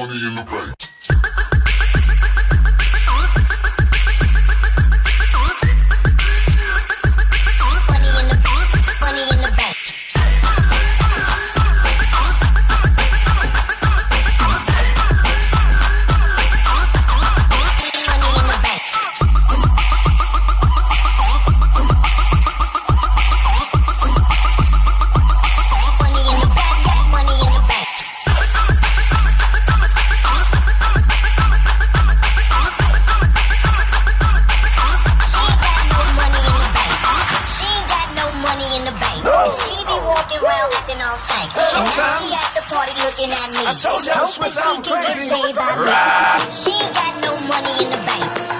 money in the bank. Told y'all Swiss I'm crazy. She ain't got no money in the bank.